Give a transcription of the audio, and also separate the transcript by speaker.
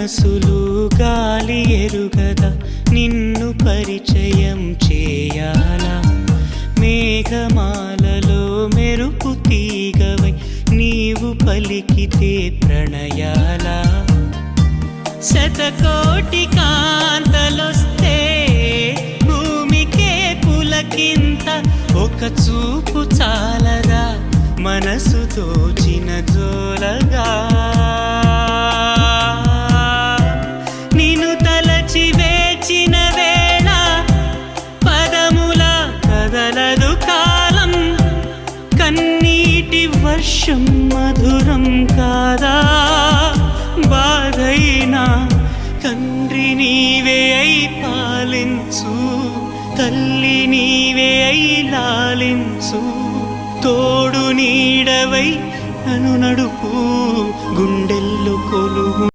Speaker 1: మనసులు గాలి ఎరుగదా నిన్ను పరిచయం చేయాలా మేఘమాలలో మెరుపు తీగవై నీవు పలికితే ప్రణయాలా శతకోటి కాంతలొస్తే భూమికే పులకింత ఒక చూపు చాలదా మనసు తోచిన జోలగా నిన్ను తలచి వేచిన వేళ పదముల కదలదు కాలం కన్నీటి వర్షం మధురం కాదా బాధైనా తండ్రి నీవే అయి పాలించు తల్లి నీవే అయి లాలించు తోడు నీడవై నన్ను నడుపు గుండెల్లో